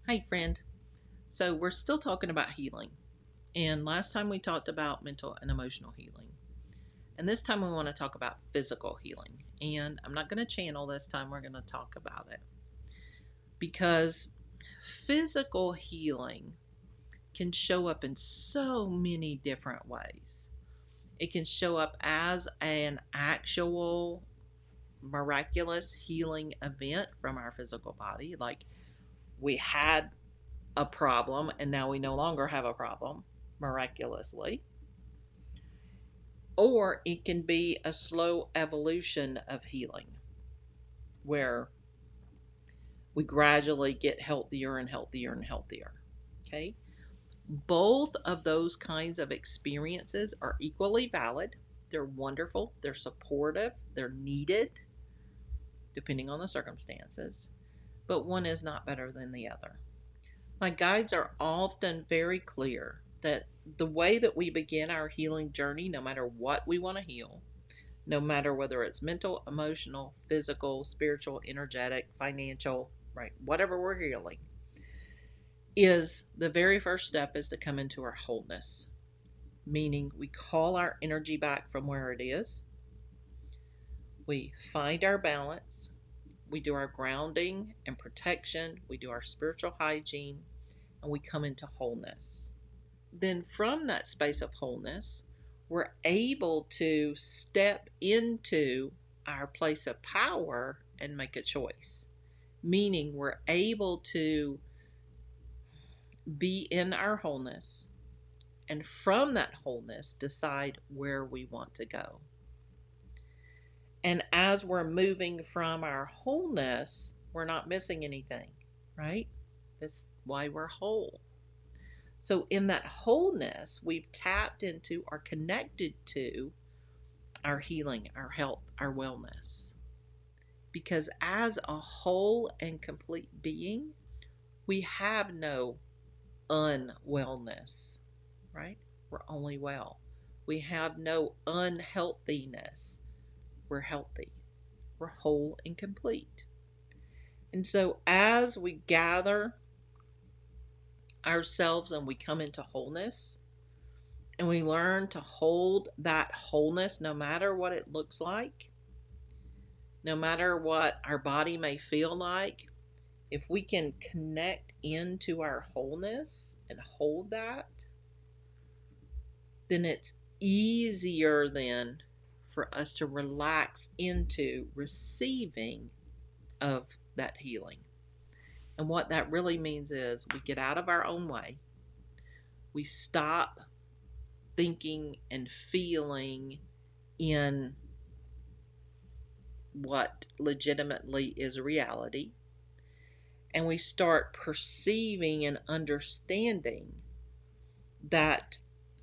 Hey, friend. So, we're still talking about healing. And last time we talked about mental and emotional healing. And this time we want to talk about physical healing. And I'm not going to channel this time, we're going to talk about it. Because physical healing can show up in so many different ways. It can show up as an actual miraculous healing event from our physical body, like we had a problem and now we no longer have a problem miraculously. Or it can be a slow evolution of healing where we gradually get healthier and healthier and healthier. Okay? Both of those kinds of experiences are equally valid. They're wonderful, they're supportive, they're needed, depending on the circumstances, but one is not better than the other. My guides are often very clear that the way that we begin our healing journey, no matter what we want to heal, no matter whether it's mental, emotional, physical, spiritual, energetic, financial, right, whatever we're healing, is the very first step is to come into our wholeness, meaning we call our energy back from where it is, we find our balance, we do our grounding and protection, we do our spiritual hygiene, and we come into wholeness. Then from that space of wholeness, we're able to step into our place of power and make a choice. Meaning, we're able to be in our wholeness and from that wholeness decide where we want to go. And as we're moving from our wholeness, we're not missing anything, right? That's why we're whole. So, in that wholeness, we've tapped into or connected to our healing, our health, our wellness. Because as a whole and complete being, we have no unwellness, right? We're only well. We have no unhealthiness. We're healthy. We're whole and complete. And so, as we gather ourselves and we come into wholeness, and we learn to hold that wholeness no matter what it looks like, no matter what our body may feel like, if we can connect into our wholeness and hold that, then it's easier then for us to relax into receiving of that healing. And what that really means is we get out of our own way. We stop thinking and feeling in what legitimately is reality. And we start perceiving and understanding that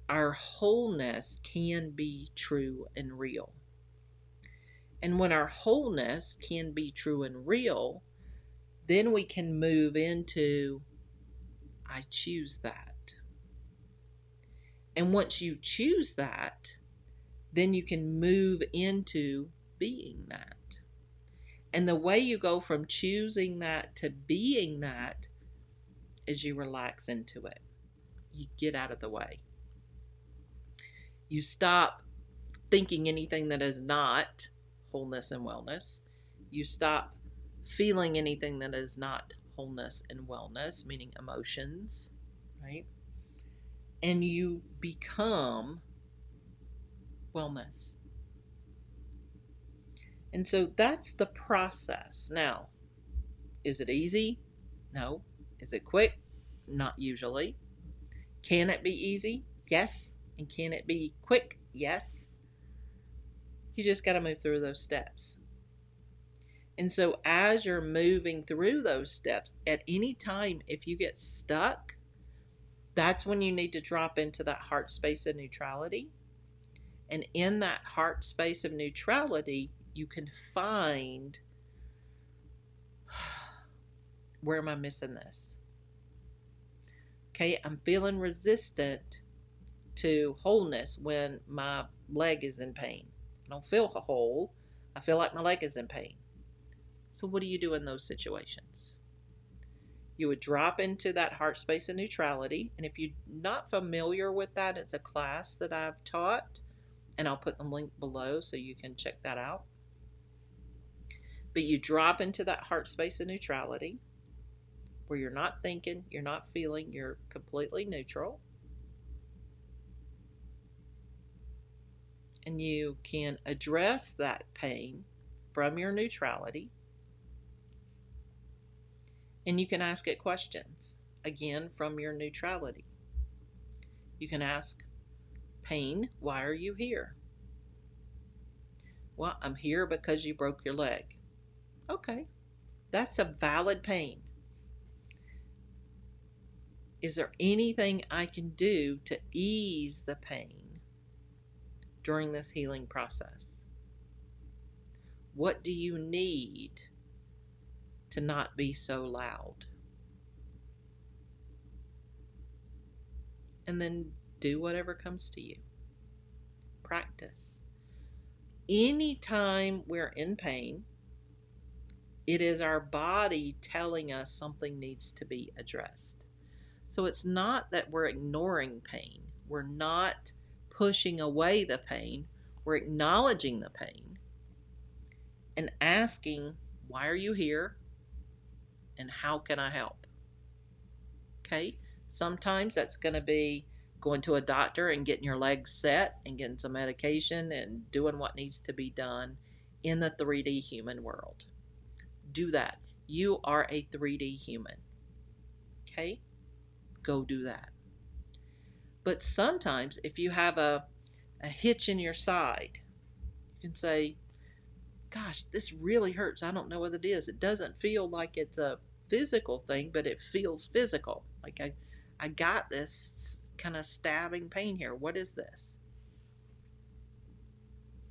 our wholeness can be true and real. And when our wholeness can be true and real, then we can move into I choose that. And once you choose that, then you can move into being that. And the way you go from choosing that to being that is you relax into it. You get out of the way. You stop thinking anything that is not wholeness and wellness. You stop feeling anything that is not wholeness and wellness, meaning emotions, right? And you become wellness. And so that's the process. Now, is it easy? No. Is it quick? Not usually. Can it be easy? Yes. And can it be quick? Yes. You just got to move through those steps. And so, as you're moving through those steps, at any time, if you get stuck, that's when you need to drop into that heart space of neutrality. And in that heart space of neutrality, you can find where am I missing this? Okay, I'm feeling resistant to wholeness when my leg is in pain. I don't feel whole. I feel like my leg is in pain. So, what do you do in those situations? You would drop into that heart space of neutrality. And if you're not familiar with that, it's a class that I've taught, and I'll put the link below so you can check that out. But you drop into that heart space of neutrality where you're not thinking, you're not feeling, you're completely neutral. And you can address that pain from your neutrality. And you can ask it questions, again, from your neutrality. You can ask, pain, why are you here? Well, I'm here because you broke your leg. Okay, that's a valid pain. Is there anything I can do to ease the pain during this healing process? What do you need to not be so loud? And then do whatever comes to you. Practice. Anytime we're in pain, it is our body telling us something needs to be addressed. So it's not that we're ignoring pain. We're not pushing away the pain. We're acknowledging the pain and asking, why are you here? And how can I help? Okay? Sometimes that's going to be going to a doctor and getting your legs set and getting some medication and doing what needs to be done in the 3D human world. Do that. You are a 3D human. Okay? Go do that. But sometimes if you have a hitch in your side, you can say, gosh, this really hurts. I don't know what it is. It doesn't feel like it's a physical thing, but it feels physical. Like I got this kind of stabbing pain here. What is this?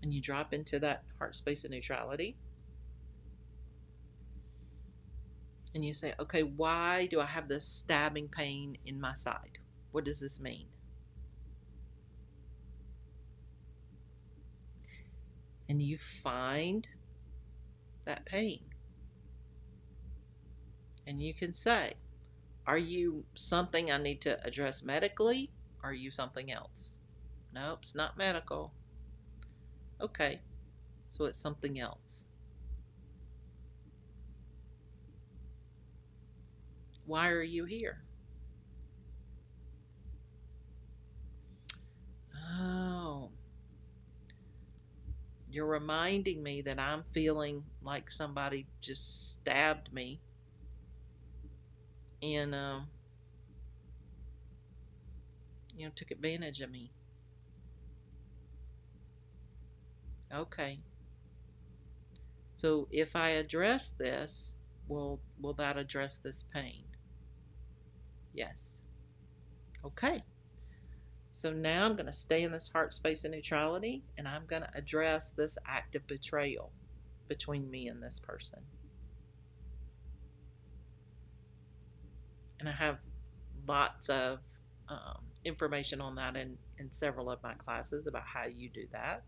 And you drop into that heart space of neutrality. And you say, okay, why do I have this stabbing pain in my side? What does this mean? And you find that pain. And you can say, are you something I need to address medically? Or are you something else? Nope, it's not medical. Okay, so it's something else. Why are you here? Oh, you're reminding me that I'm feeling like somebody just stabbed me and took advantage of me. Okay. So if I address this, will that address this pain? Yes. Okay. So now I'm going to stay in this heart space of neutrality, and I'm going to address this act of betrayal between me and this person. And I have lots of information on that in several of my classes about how you do that,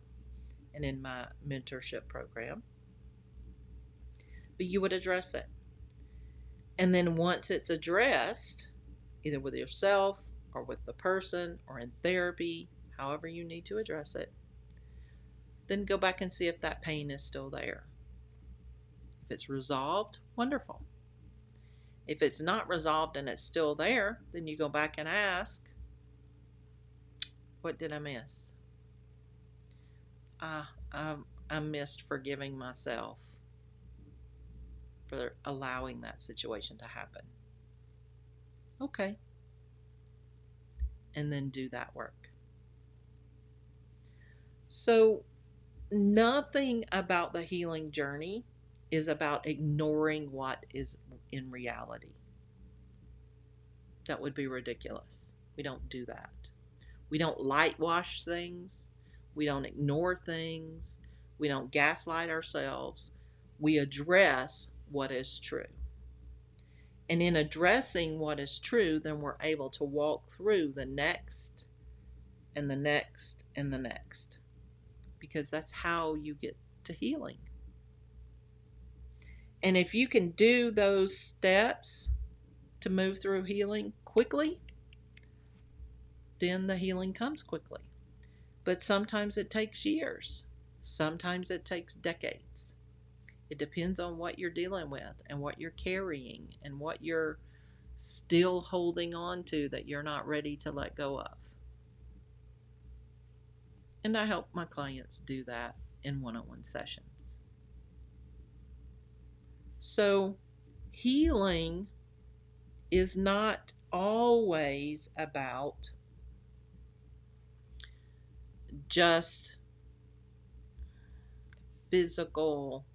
and in my mentorship program. But you would address it. And then once it's addressed, either with yourself or with the person or in therapy, however you need to address it, then go back and see if that pain is still there. If it's resolved, wonderful. If it's not resolved and it's still there, then you go back and ask, what did I miss? I missed forgiving myself for allowing that situation to happen. Okay. And then do that work. So nothing about the healing journey is about ignoring what is in reality. That would be ridiculous. We don't do that. We don't lightwash things. We don't ignore things. We don't gaslight ourselves. We address what is true. And in addressing what is true, then we're able to walk through the next and the next and the next. Because that's how you get to healing. And if you can do those steps, to move through healing quickly, then the healing comes quickly. But sometimes it takes years. Sometimes it takes decades. It depends on what you're dealing with and what you're carrying and what you're still holding on to that you're not ready to let go of. And I help my clients do that in one-on-one sessions. So, healing is not always about just physical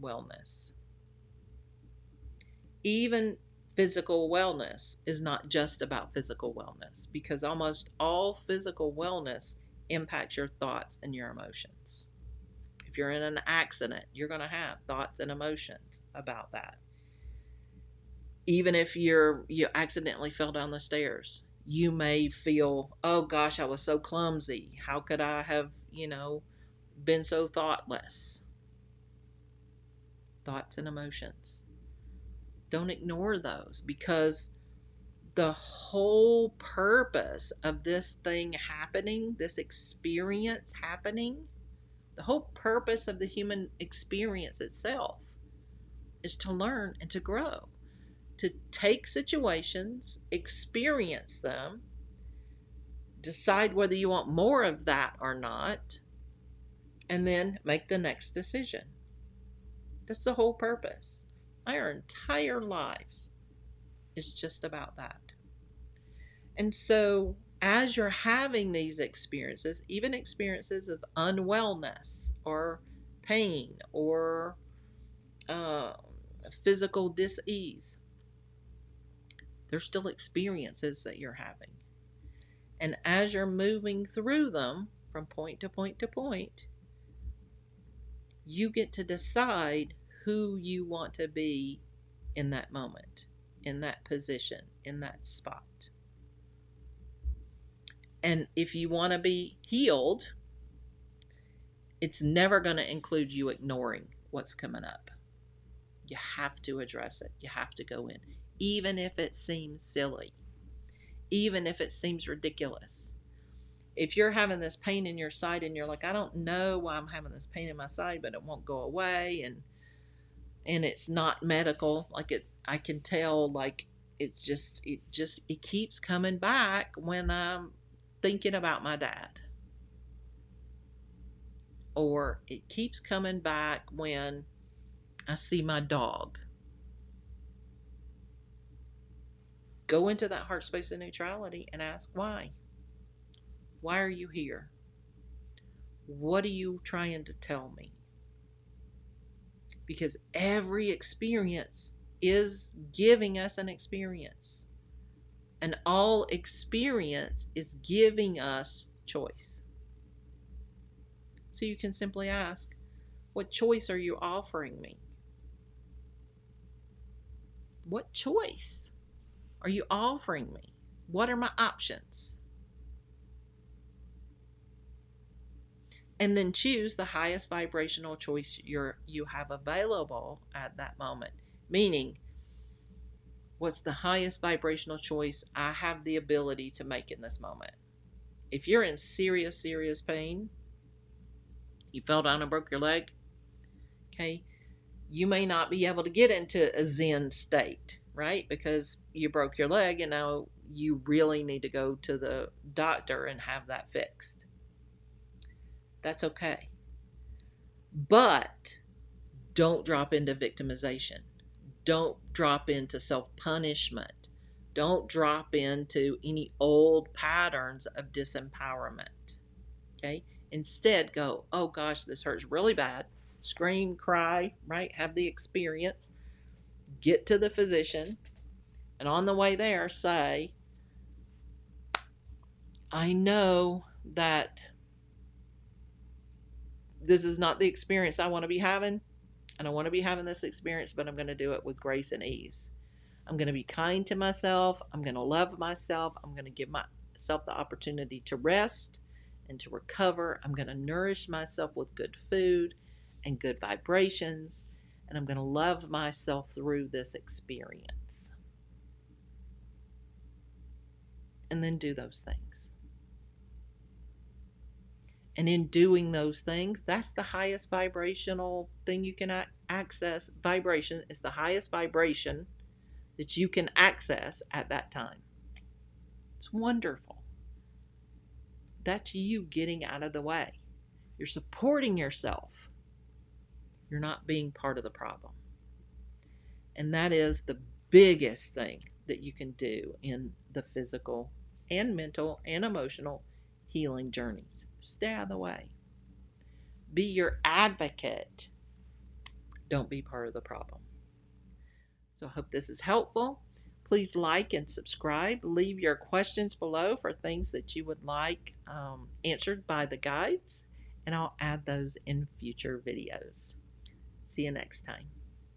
wellness. Even physical wellness is not just about physical wellness, because almost all physical wellness impacts your thoughts and your emotions. If you're in an accident, you're going to have thoughts and emotions about that. Even if you accidentally fell down the stairs, you may feel, oh gosh, I was so clumsy. How could I have, been so thoughtless? Thoughts and emotions. Don't ignore those, because the whole purpose of this thing happening, this experience happening, the whole purpose of the human experience itself is to learn and to grow, to take situations, experience them, decide whether you want more of that or not, and then make the next decision. That's the whole purpose. Our entire lives is just about that. And so, as you're having these experiences, even experiences of unwellness or pain or uh, physical dis-ease, they're still experiences that you're having. And as you're moving through them from point to point to point, you get to decide who you want to be in that moment, in that position, in that spot. And if you want to be healed, it's never going to include you ignoring what's coming up. You have to address it. You have to go in, even if it seems silly, even if it seems ridiculous. If you're having this pain in your side and you're like, I don't know why I'm having this pain in my side, but it won't go away, and it's not medical, I can tell, like it keeps coming back when I'm thinking about my dad, or it keeps coming back when I see my dog. Go into that heart space of neutrality and ask why. Why are you here? What are you trying to tell me? Because every experience is giving us an experience. And all experience is giving us choice. So you can simply ask, what choice are you offering me? What choice are you offering me? What are my options? And then choose the highest vibrational choice you have available at that moment. Meaning, what's the highest vibrational choice I have the ability to make in this moment? If you're in serious, serious pain, you fell down and broke your leg, okay, you may not be able to get into a Zen state, right? Because you broke your leg and now you really need to go to the doctor and have that fixed. That's okay. But don't drop into victimization. Don't drop into self-punishment. Don't drop into any old patterns of disempowerment. Okay? Instead, go, oh gosh, this hurts really bad. Scream, cry, right? Have the experience. Get to the physician. And on the way there, say, I know that this is not the experience I want to be having. And I want to be having this experience, but I'm going to do it with grace and ease. I'm going to be kind to myself. I'm going to love myself. I'm going to give myself the opportunity to rest and to recover. I'm going to nourish myself with good food and good vibrations. And I'm going to love myself through this experience. and then do those things. And in doing those things, that's the highest vibrational thing you can access. Vibration is the highest vibration that you can access at that time. It's wonderful. That's you getting out of the way. You're supporting yourself. You're not being part of the problem. And that is the biggest thing that you can do in the physical and mental and emotional healing journeys. Stay out of the way. Be your advocate. Don't be part of the problem. So I hope this is helpful. Please like and subscribe. Leave your questions below for things that you would like answered by the guides, and I'll add those in future videos. See you next time.